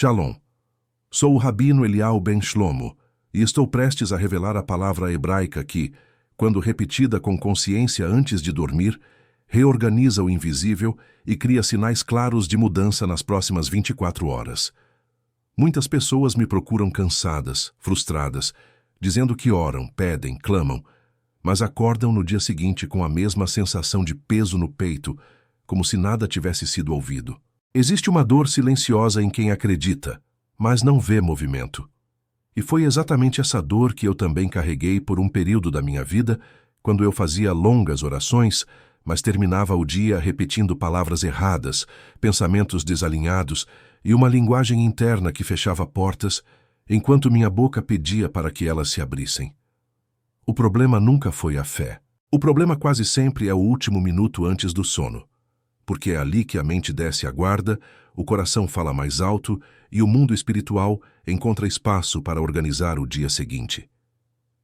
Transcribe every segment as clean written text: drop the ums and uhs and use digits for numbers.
Shalom. Sou o Rabino Eliyahu Ben Shlomo e estou prestes a revelar a palavra hebraica que, quando repetida com consciência antes de dormir, reorganiza o invisível e cria sinais claros de mudança nas próximas 24 horas. Muitas pessoas me procuram cansadas, frustradas, dizendo que oram, pedem, clamam, mas acordam no dia seguinte com a mesma sensação de peso no peito, como se nada tivesse sido ouvido. Existe uma dor silenciosa em quem acredita, mas não vê movimento. E foi exatamente essa dor que eu também carreguei por um período da minha vida, quando eu fazia longas orações, mas terminava o dia repetindo palavras erradas, pensamentos desalinhados e uma linguagem interna que fechava portas, enquanto minha boca pedia para que elas se abrissem. O problema nunca foi a fé. O problema quase sempre é o último minuto antes do sono, porque é ali que a mente desce a guarda, o coração fala mais alto e o mundo espiritual encontra espaço para organizar o dia seguinte.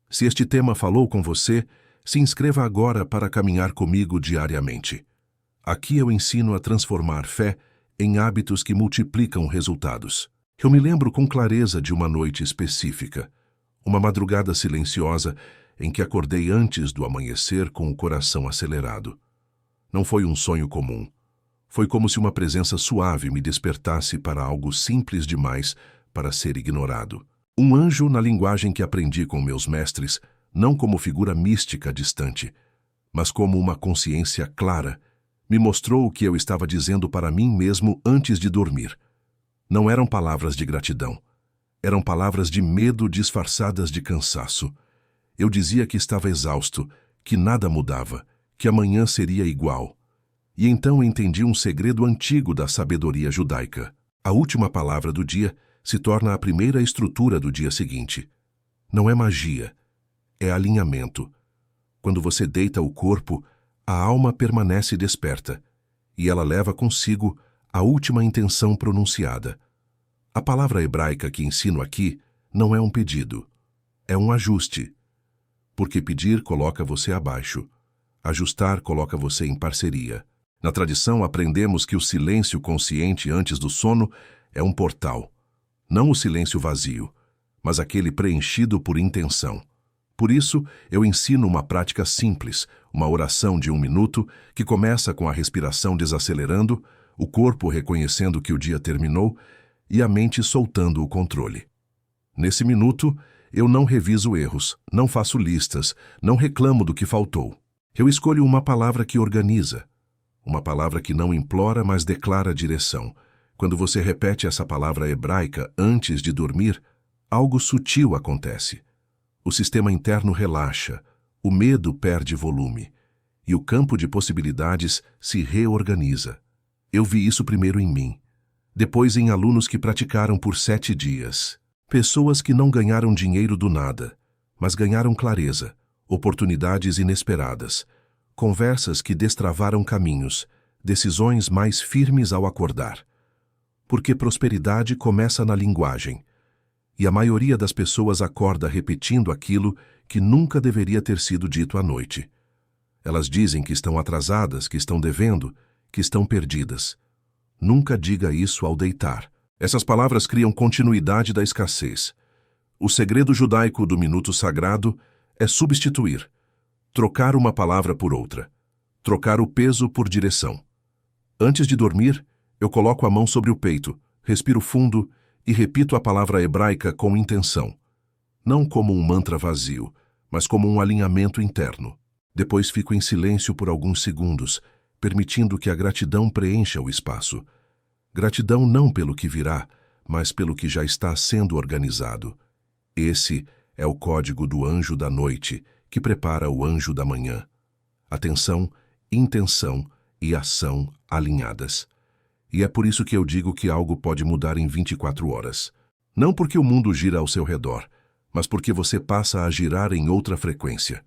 Se este tema falou com você, se inscreva agora para caminhar comigo diariamente. Aqui eu ensino a transformar fé em hábitos que multiplicam resultados. Eu me lembro com clareza de uma noite específica, uma madrugada silenciosa em que acordei antes do amanhecer com o coração acelerado. Não foi um sonho comum. Foi como se uma presença suave me despertasse para algo simples demais para ser ignorado. Um anjo na linguagem que aprendi com meus mestres, não como figura mística distante, mas como uma consciência clara, me mostrou o que eu estava dizendo para mim mesmo antes de dormir. Não eram palavras de gratidão. Eram palavras de medo disfarçadas de cansaço. Eu dizia que estava exausto, que nada mudava, que amanhã seria igual. E então entendi um segredo antigo da sabedoria judaica. A última palavra do dia se torna a primeira estrutura do dia seguinte. Não é magia, é alinhamento. Quando você deita o corpo, a alma permanece desperta, e ela leva consigo a última intenção pronunciada. A palavra hebraica que ensino aqui não é um pedido, é um ajuste. Porque pedir coloca você abaixo, ajustar coloca você em parceria. Na tradição, aprendemos que o silêncio consciente antes do sono é um portal. Não o silêncio vazio, mas aquele preenchido por intenção. Por isso, eu ensino uma prática simples, uma oração de 1 minuto, que começa com a respiração desacelerando, o corpo reconhecendo que o dia terminou e a mente soltando o controle. Nesse minuto, eu não reviso erros, não faço listas, não reclamo do que faltou. Eu escolho uma palavra que organiza. Uma palavra que não implora, mas declara direção. Quando você repete essa palavra hebraica antes de dormir, algo sutil acontece. O sistema interno relaxa, o medo perde volume, e o campo de possibilidades se reorganiza. Eu vi isso primeiro em mim, depois em alunos que praticaram por 7 dias. Pessoas que não ganharam dinheiro do nada, mas ganharam clareza, oportunidades inesperadas, conversas que destravaram caminhos, decisões mais firmes ao acordar. Porque prosperidade começa na linguagem, e a maioria das pessoas acorda repetindo aquilo que nunca deveria ter sido dito à noite. Elas dizem que estão atrasadas, que estão devendo, que estão perdidas. Nunca diga isso ao deitar. Essas palavras criam continuidade da escassez. O segredo judaico do minuto sagrado é substituir, trocar uma palavra por outra, trocar o peso por direção. Antes de dormir, eu coloco a mão sobre o peito, respiro fundo e repito a palavra hebraica com intenção. Não como um mantra vazio, mas como um alinhamento interno. Depois fico em silêncio por alguns segundos, permitindo que a gratidão preencha o espaço. Gratidão não pelo que virá, mas pelo que já está sendo organizado. Esse é o código do anjo da noite, que prepara o anjo da manhã. Atenção, intenção e ação alinhadas. E é por isso que eu digo que algo pode mudar em 24 horas. Não porque o mundo gira ao seu redor, mas porque você passa a girar em outra frequência.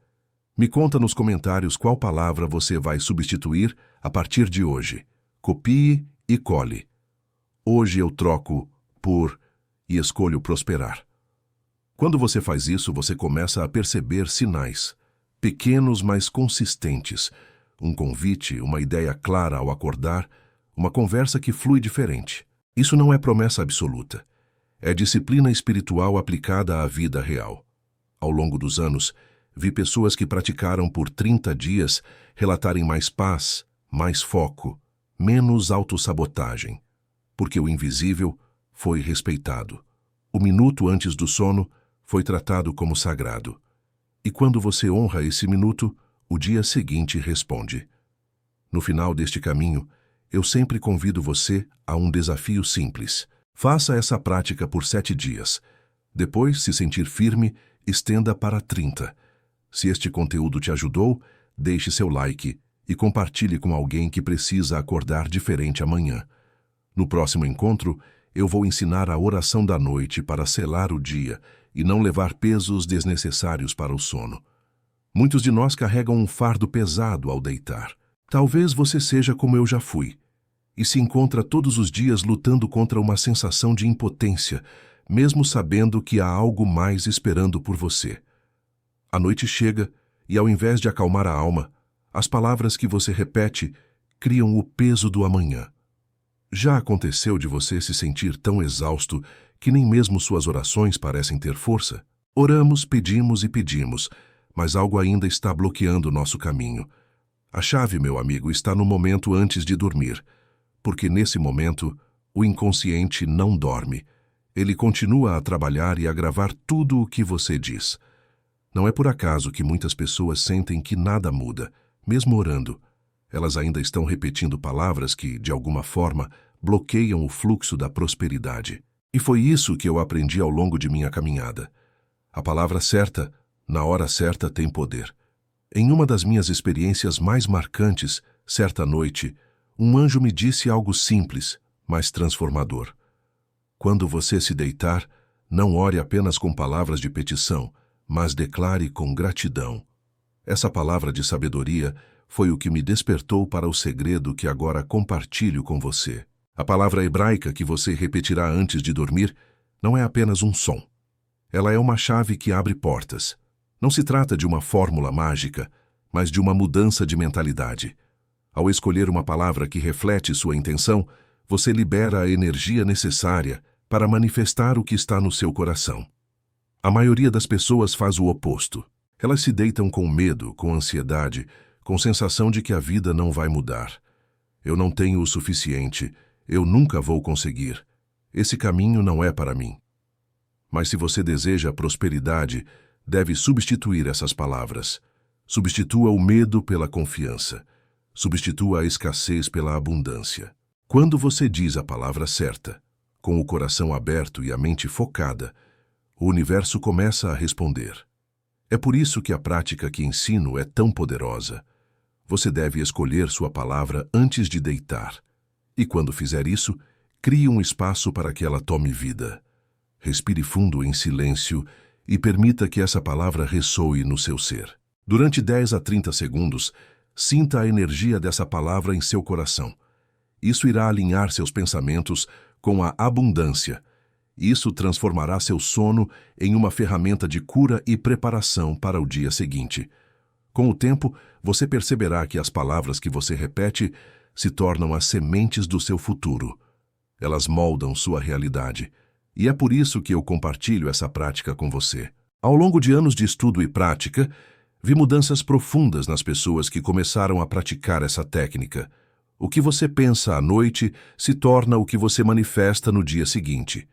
Me conta nos comentários qual palavra você vai substituir a partir de hoje. Copie e cole. Hoje eu troco por e escolho prosperar. Quando você faz isso, você começa a perceber sinais, pequenos mas consistentes, um convite, uma ideia clara ao acordar, uma conversa que flui diferente. Isso não é promessa absoluta. É disciplina espiritual aplicada à vida real. Ao longo dos anos, vi pessoas que praticaram por 30 dias relatarem mais paz, mais foco, menos autossabotagem, porque o invisível foi respeitado. O minuto antes do sono foi tratado como sagrado. E quando você honra esse minuto, o dia seguinte responde. No final deste caminho, eu sempre convido você a um desafio simples. Faça essa prática por 7 dias. Depois, se sentir firme, estenda para 30. Se este conteúdo te ajudou, deixe seu like e compartilhe com alguém que precisa acordar diferente amanhã. No próximo encontro, eu vou ensinar a oração da noite para selar o dia e não levar pesos desnecessários para o sono. Muitos de nós carregam um fardo pesado ao deitar. Talvez você seja como eu já fui, e se encontra todos os dias lutando contra uma sensação de impotência, mesmo sabendo que há algo mais esperando por você. A noite chega e, ao invés de acalmar a alma, as palavras que você repete criam o peso do amanhã. Já aconteceu de você se sentir tão exausto que nem mesmo suas orações parecem ter força? Oramos, pedimos e pedimos, mas algo ainda está bloqueando nosso caminho. A chave, meu amigo, está no momento antes de dormir, porque nesse momento o inconsciente não dorme. Ele continua a trabalhar e a gravar tudo o que você diz. Não é por acaso que muitas pessoas sentem que nada muda, mesmo orando. Elas ainda estão repetindo palavras que, de alguma forma, bloqueiam o fluxo da prosperidade. E foi isso que eu aprendi ao longo de minha caminhada. A palavra certa, na hora certa, tem poder. Em uma das minhas experiências mais marcantes, certa noite, um anjo me disse algo simples, mas transformador. Quando você se deitar, não ore apenas com palavras de petição, mas declare com gratidão. Essa palavra de sabedoria foi o que me despertou para o segredo que agora compartilho com você. A palavra hebraica que você repetirá antes de dormir não é apenas um som. Ela é uma chave que abre portas. Não se trata de uma fórmula mágica, mas de uma mudança de mentalidade. Ao escolher uma palavra que reflete sua intenção, você libera a energia necessária para manifestar o que está no seu coração. A maioria das pessoas faz o oposto. Elas se deitam com medo, com ansiedade, com sensação de que a vida não vai mudar. Eu não tenho o suficiente, eu nunca vou conseguir. Esse caminho não é para mim. Mas se você deseja prosperidade, deve substituir essas palavras. Substitua o medo pela confiança. Substitua a escassez pela abundância. Quando você diz a palavra certa, com o coração aberto e a mente focada, o universo começa a responder. É por isso que a prática que ensino é tão poderosa. Você deve escolher sua palavra antes de deitar. E quando fizer isso, crie um espaço para que ela tome vida. Respire fundo em silêncio e permita que essa palavra ressoe no seu ser. Durante 10 a 30 segundos, sinta a energia dessa palavra em seu coração. Isso irá alinhar seus pensamentos com a abundância. Isso transformará seu sono em uma ferramenta de cura e preparação para o dia seguinte. Com o tempo, você perceberá que as palavras que você repete se tornam as sementes do seu futuro. Elas moldam sua realidade. E é por isso que eu compartilho essa prática com você. Ao longo de anos de estudo e prática, vi mudanças profundas nas pessoas que começaram a praticar essa técnica. O que você pensa à noite se torna o que você manifesta no dia seguinte.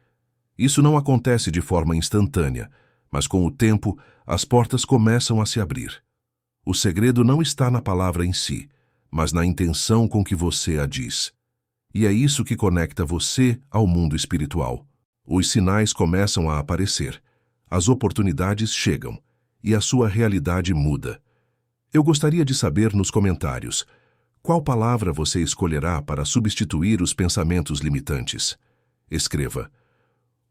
Isso não acontece de forma instantânea, mas com o tempo, as portas começam a se abrir. O segredo não está na palavra em si, mas na intenção com que você a diz. E é isso que conecta você ao mundo espiritual. Os sinais começam a aparecer, as oportunidades chegam e a sua realidade muda. Eu gostaria de saber nos comentários qual palavra você escolherá para substituir os pensamentos limitantes. Escreva: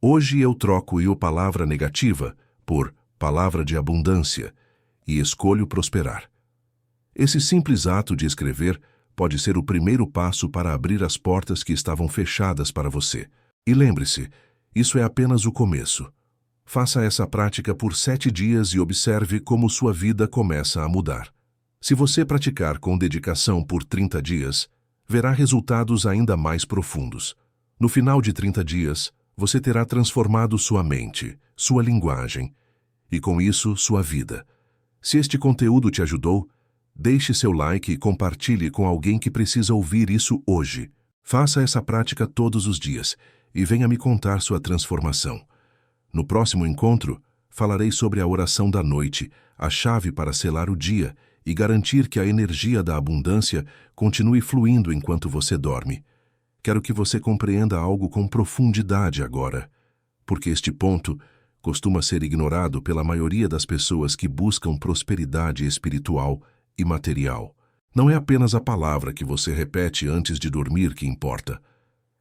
hoje eu troco a palavra negativa por palavra de abundância e escolho prosperar. Esse simples ato de escrever pode ser o primeiro passo para abrir as portas que estavam fechadas para você. E lembre-se, isso é apenas o começo. Faça essa prática por 7 dias e observe como sua vida começa a mudar. Se você praticar com dedicação por 30 dias, verá resultados ainda mais profundos. No final de 30 dias, você terá transformado sua mente, sua linguagem e, com isso, sua vida. Se este conteúdo te ajudou, deixe seu like e compartilhe com alguém que precisa ouvir isso hoje. Faça essa prática todos os dias e venha me contar sua transformação. No próximo encontro, falarei sobre a oração da noite, a chave para selar o dia e garantir que a energia da abundância continue fluindo enquanto você dorme. Quero que você compreenda algo com profundidade agora, porque este ponto costuma ser ignorado pela maioria das pessoas que buscam prosperidade espiritual e material. Não é apenas a palavra que você repete antes de dormir que importa.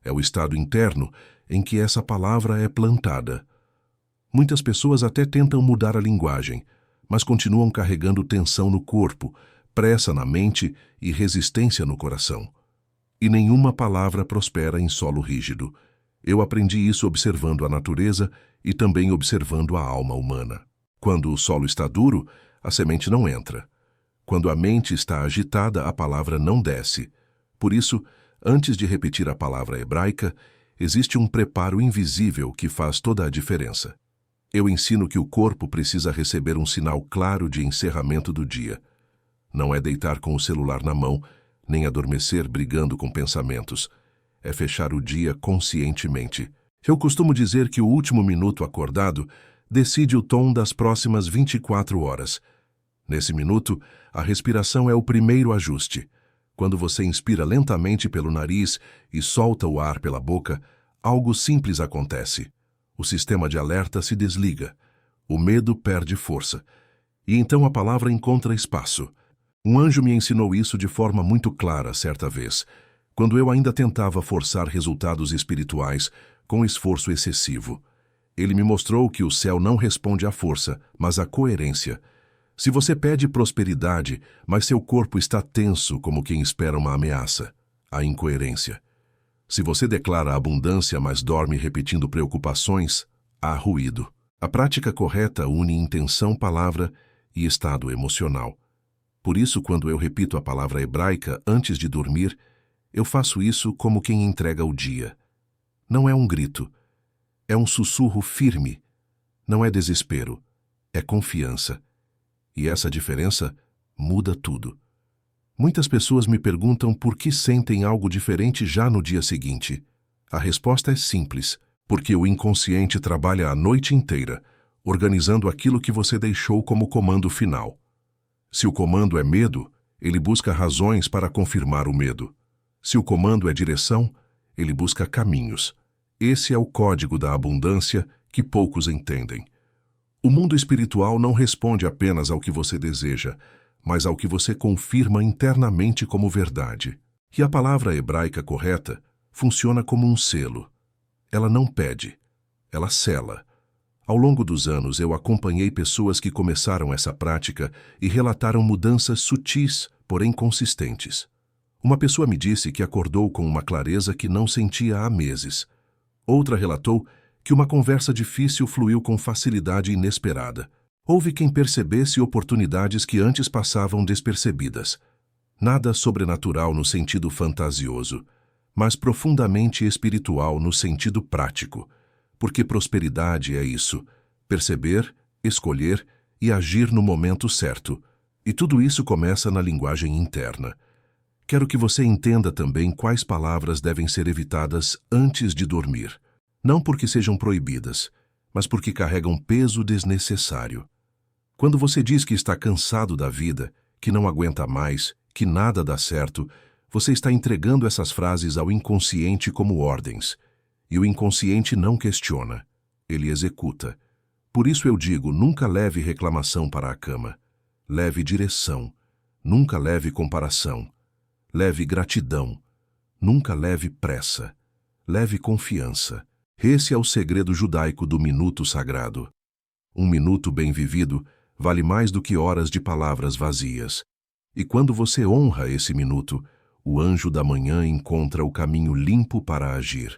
É o estado interno em que essa palavra é plantada. Muitas pessoas até tentam mudar a linguagem, mas continuam carregando tensão no corpo, pressa na mente e resistência no coração. E nenhuma palavra prospera em solo rígido. Eu aprendi isso observando a natureza e também observando a alma humana. Quando o solo está duro, a semente não entra. Quando a mente está agitada, a palavra não desce. Por isso, antes de repetir a palavra hebraica, existe um preparo invisível que faz toda a diferença. Eu ensino que o corpo precisa receber um sinal claro de encerramento do dia. Não é deitar com o celular na mão, nem adormecer brigando com pensamentos. É fechar o dia conscientemente. Eu costumo dizer que o último minuto acordado decide o tom das próximas 24 horas. Nesse minuto, a respiração é o primeiro ajuste. Quando você inspira lentamente pelo nariz e solta o ar pela boca, algo simples acontece. O sistema de alerta se desliga. O medo perde força. E então a palavra encontra espaço. Um anjo me ensinou isso de forma muito clara certa vez, quando eu ainda tentava forçar resultados espirituais com esforço excessivo. Ele me mostrou que o céu não responde à força, mas à coerência. Se você pede prosperidade, mas seu corpo está tenso como quem espera uma ameaça, há incoerência. Se você declara abundância, mas dorme repetindo preocupações, há ruído. A prática correta une intenção, palavra e estado emocional. Por isso, quando eu repito a palavra hebraica antes de dormir, eu faço isso como quem entrega o dia. Não é um grito, é um sussurro firme. Não é desespero, é confiança. E essa diferença muda tudo. Muitas pessoas me perguntam por que sentem algo diferente já no dia seguinte. A resposta é simples, porque o inconsciente trabalha a noite inteira, organizando aquilo que você deixou como comando final. Se o comando é medo, ele busca razões para confirmar o medo. Se o comando é direção, ele busca caminhos. Esse é o código da abundância que poucos entendem. O mundo espiritual não responde apenas ao que você deseja, mas ao que você confirma internamente como verdade. E a palavra hebraica correta funciona como um selo. Ela não pede, ela sela. Ao longo dos anos, eu acompanhei pessoas que começaram essa prática e relataram mudanças sutis, porém consistentes. Uma pessoa me disse que acordou com uma clareza que não sentia há meses. Outra relatou que uma conversa difícil fluiu com facilidade inesperada. Houve quem percebesse oportunidades que antes passavam despercebidas. Nada sobrenatural no sentido fantasioso, mas profundamente espiritual no sentido prático, porque prosperidade é isso, perceber, escolher e agir no momento certo, e tudo isso começa na linguagem interna. Quero que você entenda também quais palavras devem ser evitadas antes de dormir, não porque sejam proibidas, mas porque carregam peso desnecessário. Quando você diz que está cansado da vida, que não aguenta mais, que nada dá certo, você está entregando essas frases ao inconsciente como ordens. E o inconsciente não questiona, ele executa. Por isso eu digo, nunca leve reclamação para a cama. Leve direção, nunca leve comparação. Leve gratidão, nunca leve pressa. Leve confiança. Esse é o segredo judaico do minuto sagrado. Um minuto bem vivido vale mais do que horas de palavras vazias. E quando você honra esse minuto, o anjo da manhã encontra o caminho limpo para agir.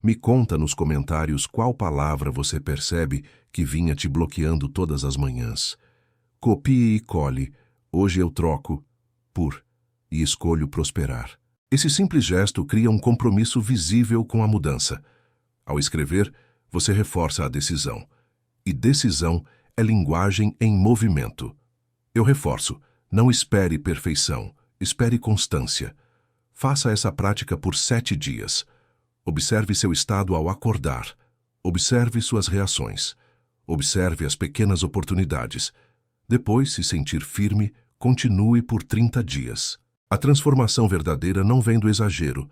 Me conta nos comentários qual palavra você percebe que vinha te bloqueando todas as manhãs. Copie e cole. Hoje eu troco por e escolho prosperar. Esse simples gesto cria um compromisso visível com a mudança. Ao escrever, você reforça a decisão. E decisão é linguagem em movimento. Eu reforço, não espere perfeição, espere constância. Faça essa prática por 7 dias. Observe seu estado ao acordar. Observe suas reações. Observe as pequenas oportunidades. Depois, se sentir firme, continue por 30 dias. A transformação verdadeira não vem do exagero,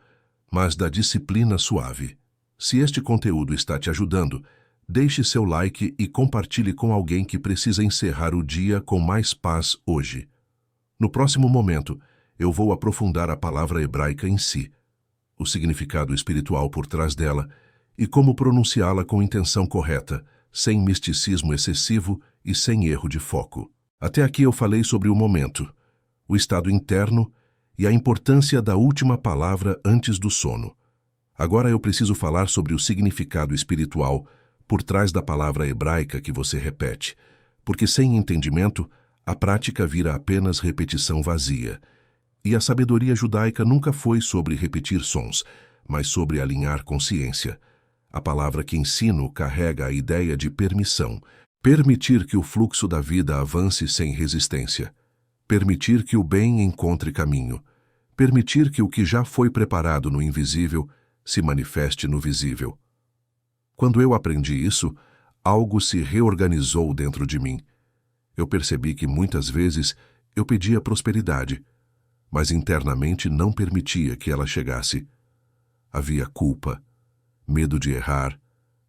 mas da disciplina suave. Se este conteúdo está te ajudando, deixe seu like e compartilhe com alguém que precisa encerrar o dia com mais paz hoje. No próximo momento, eu vou aprofundar a palavra hebraica em si, o significado espiritual por trás dela e como pronunciá-la com intenção correta, sem misticismo excessivo e sem erro de foco. Até aqui eu falei sobre o momento, o estado interno e a importância da última palavra antes do sono. Agora eu preciso falar sobre o significado espiritual por trás da palavra hebraica que você repete, porque sem entendimento, a prática vira apenas repetição vazia. E a sabedoria judaica nunca foi sobre repetir sons, mas sobre alinhar consciência. A palavra que ensino carrega a ideia de permissão, permitir que o fluxo da vida avance sem resistência, permitir que o bem encontre caminho, permitir que o que já foi preparado no invisível se manifeste no visível. Quando eu aprendi isso, algo se reorganizou dentro de mim. Eu percebi que muitas vezes eu pedia prosperidade, mas internamente não permitia que ela chegasse. Havia culpa, medo de errar,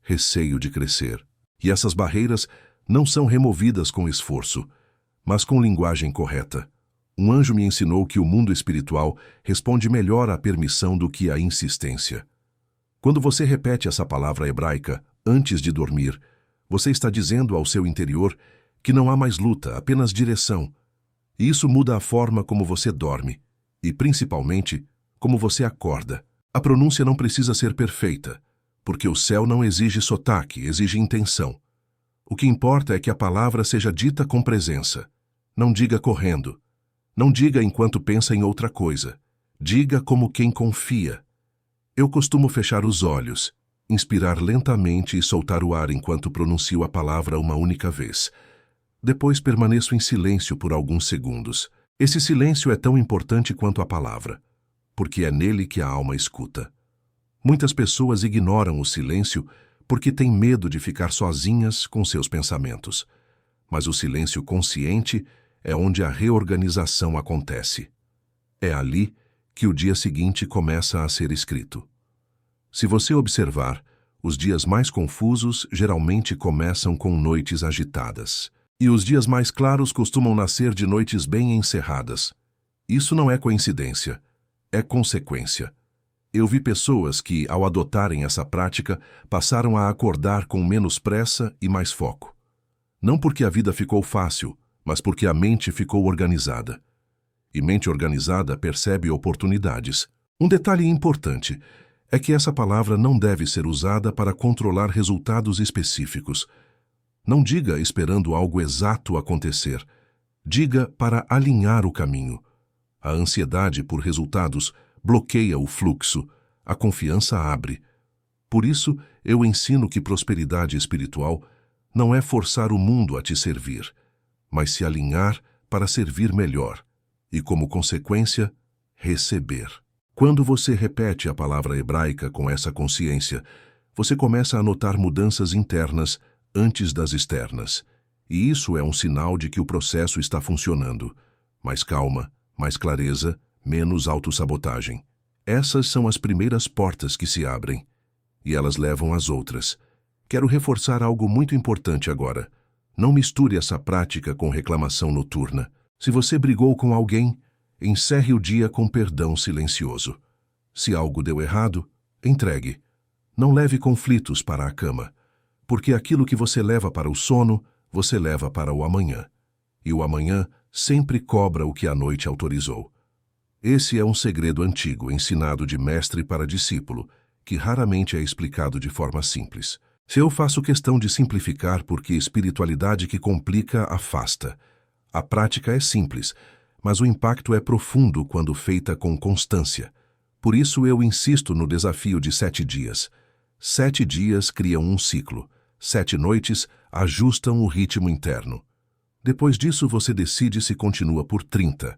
receio de crescer. E essas barreiras não são removidas com esforço, mas com linguagem correta. Um anjo me ensinou que o mundo espiritual responde melhor à permissão do que à insistência. Quando você repete essa palavra hebraica antes de dormir, você está dizendo ao seu interior que não há mais luta, apenas direção. E isso muda a forma como você dorme e, principalmente, como você acorda. A pronúncia não precisa ser perfeita, porque o céu não exige sotaque, exige intenção. O que importa é que a palavra seja dita com presença. Não diga correndo. Não diga enquanto pensa em outra coisa. Diga como quem confia. Eu costumo fechar os olhos, inspirar lentamente e soltar o ar enquanto pronuncio a palavra uma única vez. Depois permaneço em silêncio por alguns segundos. Esse silêncio é tão importante quanto a palavra, porque é nele que a alma escuta. Muitas pessoas ignoram o silêncio porque têm medo de ficar sozinhas com seus pensamentos. Mas o silêncio consciente é onde a reorganização acontece. É ali que o dia seguinte começa a ser escrito. Se você observar, os dias mais confusos geralmente começam com noites agitadas. E os dias mais claros costumam nascer de noites bem encerradas. Isso não é coincidência, é consequência. Eu vi pessoas que, ao adotarem essa prática, passaram a acordar com menos pressa e mais foco. Não porque a vida ficou fácil, mas porque a mente ficou organizada. E mente organizada percebe oportunidades. Um detalhe importante é que essa palavra não deve ser usada para controlar resultados específicos. Não diga esperando algo exato acontecer. Diga para alinhar o caminho. A ansiedade por resultados bloqueia o fluxo. A confiança abre. Por isso, eu ensino que prosperidade espiritual não é forçar o mundo a te servir, mas se alinhar para servir melhor e, como consequência, receber. Quando você repete a palavra hebraica com essa consciência, você começa a notar mudanças internas antes das externas. E isso é um sinal de que o processo está funcionando. Mais calma, mais clareza, menos autossabotagem. Essas são as primeiras portas que se abrem. E elas levam às outras. Quero reforçar algo muito importante agora. Não misture essa prática com reclamação noturna. Se você brigou com alguém, encerre o dia com perdão silencioso. Se algo deu errado, entregue. Não leve conflitos para a cama, porque aquilo que você leva para o sono, você leva para o amanhã. E o amanhã sempre cobra o que a noite autorizou. Esse é um segredo antigo, ensinado de mestre para discípulo, que raramente é explicado de forma simples. Se eu faço questão de simplificar porque espiritualidade que complica afasta. A prática é simples, mas o impacto é profundo quando feita com constância. Por isso eu insisto no desafio de 7 dias. 7 dias criam um ciclo. 7 noites ajustam o ritmo interno. Depois disso você decide se continua por 30.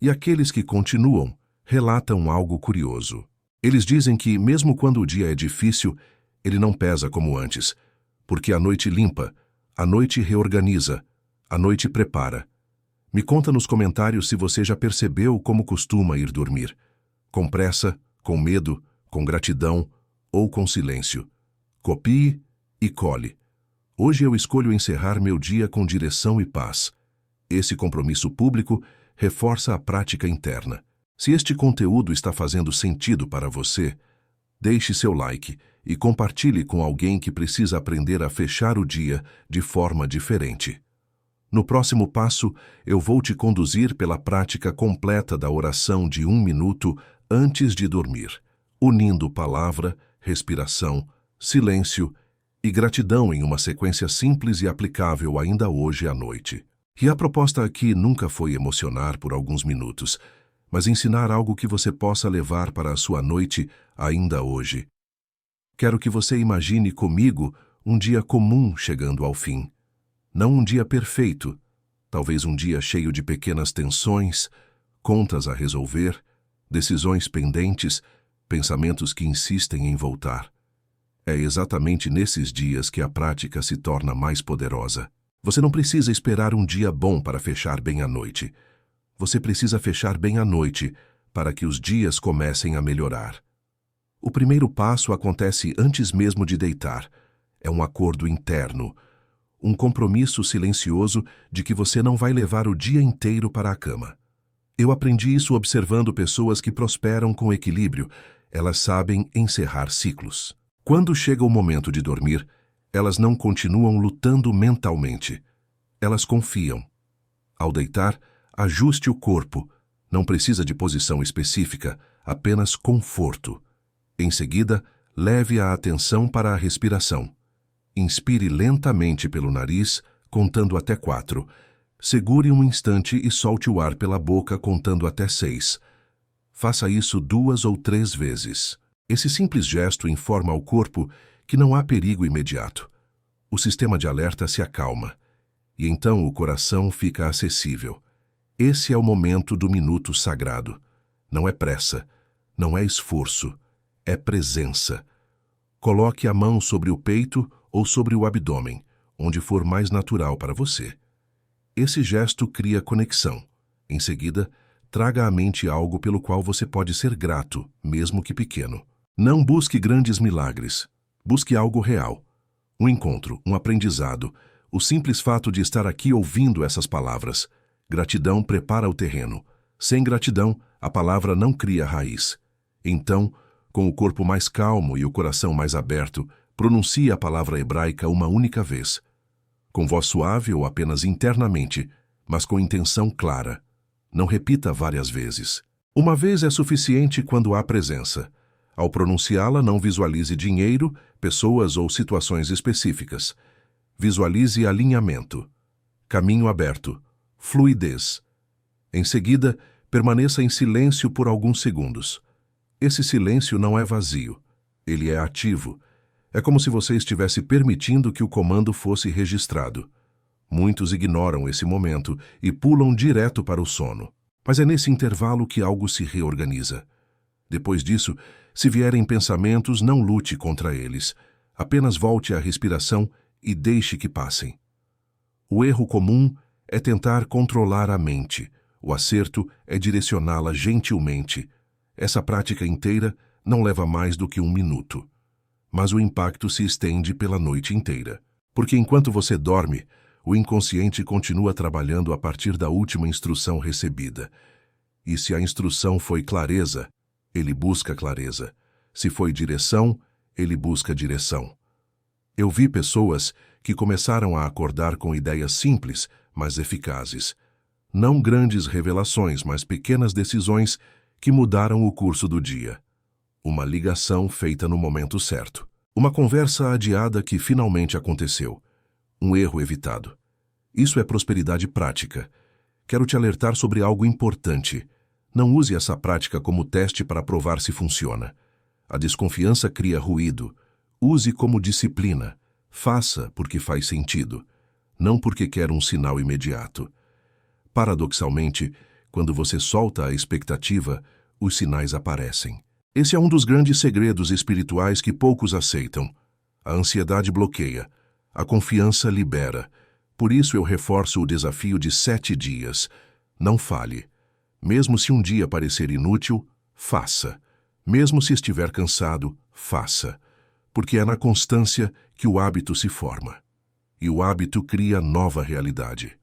E aqueles que continuam relatam algo curioso. Eles dizem que, mesmo quando o dia é difícil, ele não pesa como antes, porque a noite limpa, a noite reorganiza, a noite prepara. Me conta nos comentários se você já percebeu como costuma ir dormir. Com pressa, com medo, com gratidão ou com silêncio. Copie e cole. Hoje eu escolho encerrar meu dia com direção e paz. Esse compromisso público reforça a prática interna. Se este conteúdo está fazendo sentido para você, deixe seu like e compartilhe com alguém que precisa aprender a fechar o dia de forma diferente. No próximo passo, eu vou te conduzir pela prática completa da oração de 1 minuto antes de dormir, unindo palavra, respiração, silêncio e gratidão em uma sequência simples e aplicável ainda hoje à noite. E a proposta aqui nunca foi emocionar por alguns minutos, mas ensinar algo que você possa levar para a sua noite ainda hoje. Quero que você imagine comigo um dia comum chegando ao fim. Não um dia perfeito, talvez um dia cheio de pequenas tensões, contas a resolver, decisões pendentes, pensamentos que insistem em voltar. É exatamente nesses dias que a prática se torna mais poderosa. Você não precisa esperar um dia bom para fechar bem a noite. Você precisa fechar bem a noite para que os dias comecem a melhorar. O primeiro passo acontece antes mesmo de deitar. É um acordo interno, um compromisso silencioso de que você não vai levar o dia inteiro para a cama. Eu aprendi isso observando pessoas que prosperam com equilíbrio. Elas sabem encerrar ciclos. Quando chega o momento de dormir, elas não continuam lutando mentalmente. Elas confiam. Ao deitar, ajuste o corpo. Não precisa de posição específica, apenas conforto. Em seguida, leve a atenção para a respiração. Inspire lentamente pelo nariz, contando até 4. Segure um instante e solte o ar pela boca, contando até 6. Faça isso 2 ou 3 vezes. Esse simples gesto informa ao corpo que não há perigo imediato. O sistema de alerta se acalma. E então o coração fica acessível. Esse é o momento do minuto sagrado. Não é pressa, não é esforço, é presença. Coloque a mão sobre o peito ou sobre o abdômen, onde for mais natural para você. Esse gesto cria conexão. Em seguida, traga à mente algo pelo qual você pode ser grato, mesmo que pequeno. Não busque grandes milagres. Busque algo real. Um encontro, um aprendizado, o simples fato de estar aqui ouvindo essas palavras. Gratidão prepara o terreno. Sem gratidão, a palavra não cria raiz. Então, com o corpo mais calmo e o coração mais aberto, pronuncie a palavra hebraica uma única vez. Com voz suave ou apenas internamente, mas com intenção clara. Não repita várias vezes. Uma vez é suficiente quando há presença. Ao pronunciá-la, não visualize dinheiro, pessoas ou situações específicas. Visualize alinhamento, caminho aberto, fluidez. Em seguida, permaneça em silêncio por alguns segundos. Esse silêncio não é vazio, ele é ativo. É como se você estivesse permitindo que o comando fosse registrado. Muitos ignoram esse momento e pulam direto para o sono. Mas é nesse intervalo que algo se reorganiza. Depois disso, se vierem pensamentos, não lute contra eles. Apenas volte à respiração e deixe que passem. O erro comum é tentar controlar a mente. O acerto é direcioná-la gentilmente. Essa prática inteira não leva mais do que 1 minuto. Mas o impacto se estende pela noite inteira. Porque enquanto você dorme, o inconsciente continua trabalhando a partir da última instrução recebida. E se a instrução foi clareza, ele busca clareza. Se foi direção, ele busca direção. Eu vi pessoas que começaram a acordar com ideias simples, mas eficazes. Não grandes revelações, mas pequenas decisões que mudaram o curso do dia. Uma ligação feita no momento certo. Uma conversa adiada que finalmente aconteceu. Um erro evitado. Isso é prosperidade prática. Quero te alertar sobre algo importante. Não use essa prática como teste para provar se funciona. A desconfiança cria ruído. Use como disciplina. Faça porque faz sentido, não porque quer um sinal imediato. Paradoxalmente, quando você solta a expectativa, os sinais aparecem. Esse é um dos grandes segredos espirituais que poucos aceitam. A ansiedade bloqueia, a confiança libera. Por isso eu reforço o desafio de 7 dias. Não falhe. Mesmo se um dia parecer inútil, faça. Mesmo se estiver cansado, faça. Porque é na constância que o hábito se forma. E o hábito cria nova realidade.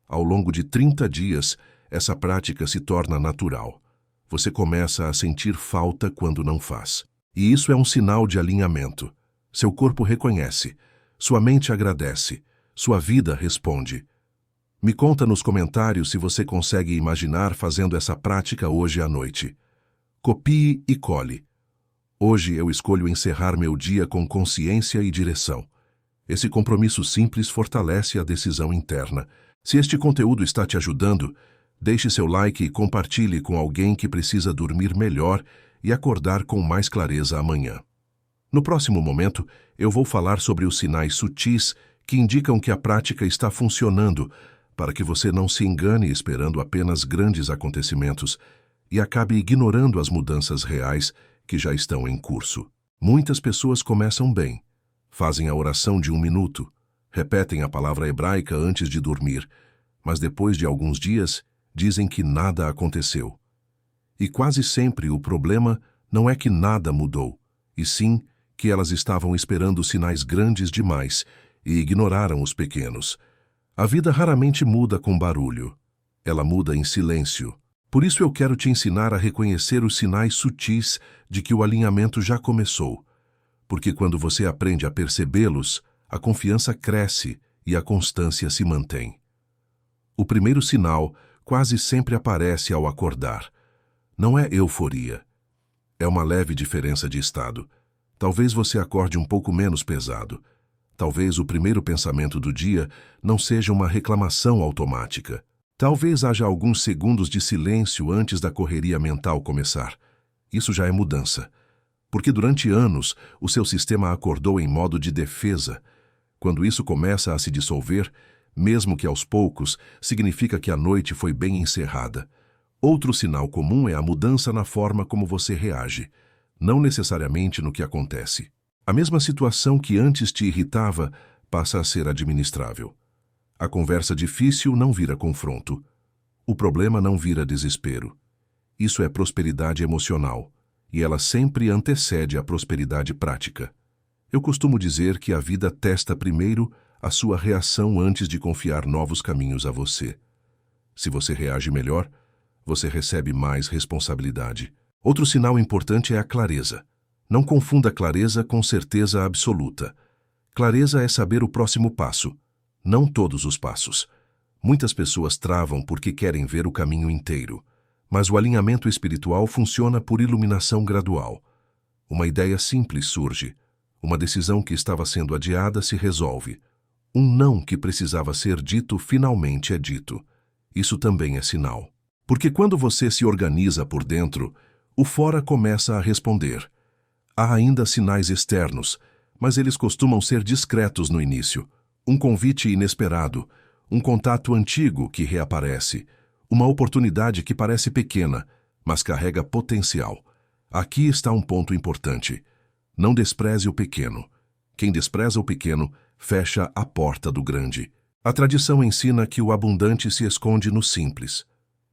Ao longo de 30 dias, essa prática se torna natural. Você começa a sentir falta quando não faz. E isso é um sinal de alinhamento. Seu corpo reconhece, sua mente agradece, sua vida responde. Me conta nos comentários se você consegue imaginar fazendo essa prática hoje à noite. Copie e cole. Hoje eu escolho encerrar meu dia com consciência e direção. Esse compromisso simples fortalece a decisão interna. Se este conteúdo está te ajudando, deixe seu like e compartilhe com alguém que precisa dormir melhor e acordar com mais clareza amanhã. No próximo momento, eu vou falar sobre os sinais sutis que indicam que a prática está funcionando, para que você não se engane esperando apenas grandes acontecimentos e acabe ignorando as mudanças reais que já estão em curso. Muitas pessoas começam bem, fazem a oração de 1 minuto, repetem a palavra hebraica antes de dormir, mas depois de alguns dias dizem que nada aconteceu. E quase sempre o problema não é que nada mudou, e sim que elas estavam esperando sinais grandes demais e ignoraram os pequenos. A vida raramente muda com barulho. Ela muda em silêncio. Por isso eu quero te ensinar a reconhecer os sinais sutis de que o alinhamento já começou. Porque quando você aprende a percebê-los, a confiança cresce e a constância se mantém. O primeiro sinal quase sempre aparece ao acordar. Não é euforia. É uma leve diferença de estado. Talvez você acorde um pouco menos pesado. Talvez o primeiro pensamento do dia não seja uma reclamação automática. Talvez haja alguns segundos de silêncio antes da correria mental começar. Isso já é mudança. Porque durante anos o seu sistema acordou em modo de defesa. Quando isso começa a se dissolver, mesmo que aos poucos, significa que a noite foi bem encerrada. Outro sinal comum é a mudança na forma como você reage, não necessariamente no que acontece. A mesma situação que antes te irritava passa a ser administrável. A conversa difícil não vira confronto. O problema não vira desespero. Isso é prosperidade emocional, e ela sempre antecede a prosperidade prática. Eu costumo dizer que a vida testa primeiro a sua reação antes de confiar novos caminhos a você. Se você reage melhor, você recebe mais responsabilidade. Outro sinal importante é a clareza. Não confunda clareza com certeza absoluta. Clareza é saber o próximo passo, não todos os passos. Muitas pessoas travam porque querem ver o caminho inteiro, mas o alinhamento espiritual funciona por iluminação gradual. Uma ideia simples surge, uma decisão que estava sendo adiada se resolve. Um não que precisava ser dito finalmente é dito. Isso também é sinal. Porque quando você se organiza por dentro, o fora começa a responder. Há ainda sinais externos, mas eles costumam ser discretos no início. Um convite inesperado, um contato antigo que reaparece, uma oportunidade que parece pequena, mas carrega potencial. Aqui está um ponto importante. Não despreze o pequeno. Quem despreza o pequeno, fecha a porta do grande. A tradição ensina que o abundante se esconde no simples.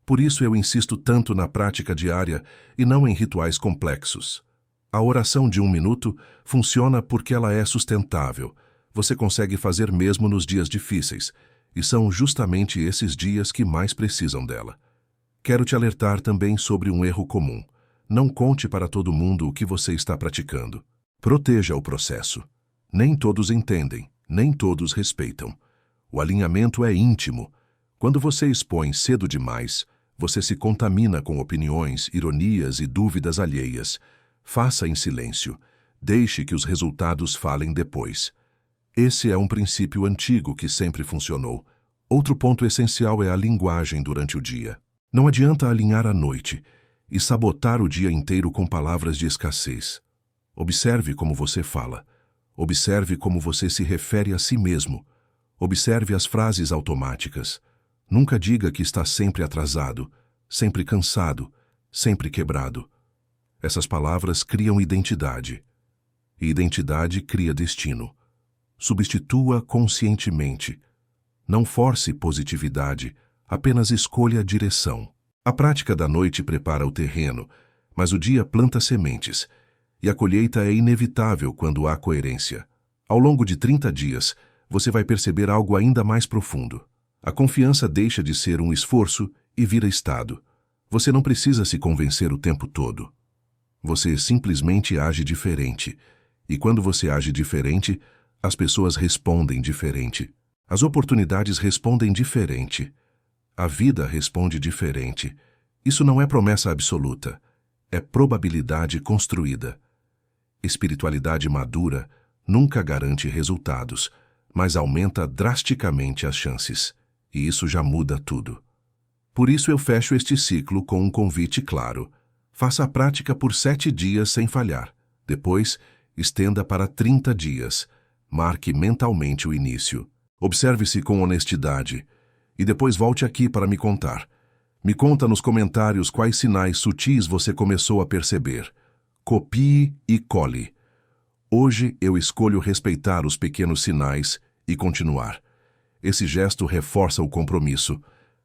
Por isso eu insisto tanto na prática diária e não em rituais complexos. A oração de 1 minuto funciona porque ela é sustentável. Você consegue fazer mesmo nos dias difíceis, e são justamente esses dias que mais precisam dela. Quero te alertar também sobre um erro comum. Não conte para todo mundo o que você está praticando. Proteja o processo. Nem todos entendem, nem todos respeitam. O alinhamento é íntimo. Quando você expõe cedo demais, você se contamina com opiniões, ironias e dúvidas alheias. Faça em silêncio. Deixe que os resultados falem depois. Esse é um princípio antigo que sempre funcionou. Outro ponto essencial é a linguagem durante o dia. Não adianta alinhar a noite e sabotar o dia inteiro com palavras de escassez. Observe como você fala. Observe como você se refere a si mesmo. Observe as frases automáticas. Nunca diga que está sempre atrasado, sempre cansado, sempre quebrado. Essas palavras criam identidade. E identidade cria destino. Substitua conscientemente. Não force positividade, apenas escolha a direção. A prática da noite prepara o terreno, mas o dia planta sementes, e a colheita é inevitável quando há coerência. Ao longo de 30 dias, você vai perceber algo ainda mais profundo. A confiança deixa de ser um esforço e vira estado. Você não precisa se convencer o tempo todo. Você simplesmente age diferente. E quando você age diferente, as pessoas respondem diferente. As oportunidades respondem diferente. A vida responde diferente. Isso não é promessa absoluta. É probabilidade construída. Espiritualidade madura nunca garante resultados, mas aumenta drasticamente as chances. E isso já muda tudo. Por isso eu fecho este ciclo com um convite claro. Faça a prática por 7 dias sem falhar. Depois, estenda para 30 dias. Marque mentalmente o início. Observe-se com honestidade. E depois volte aqui para me contar. Me conta nos comentários quais sinais sutis você começou a perceber. Copie e cole. Hoje eu escolho respeitar os pequenos sinais e continuar. Esse gesto reforça o compromisso.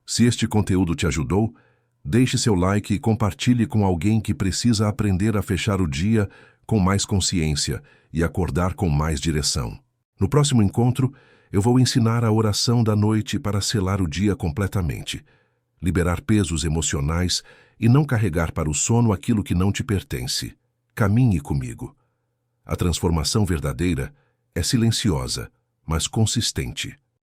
Se este conteúdo te ajudou, deixe seu like e compartilhe com alguém que precisa aprender a fechar o dia com mais consciência e acordar com mais direção. No próximo encontro, eu vou ensinar a oração da noite para selar o dia completamente, liberar pesos emocionais e não carregar para o sono aquilo que não te pertence. Caminhe comigo. A transformação verdadeira é silenciosa, mas consistente.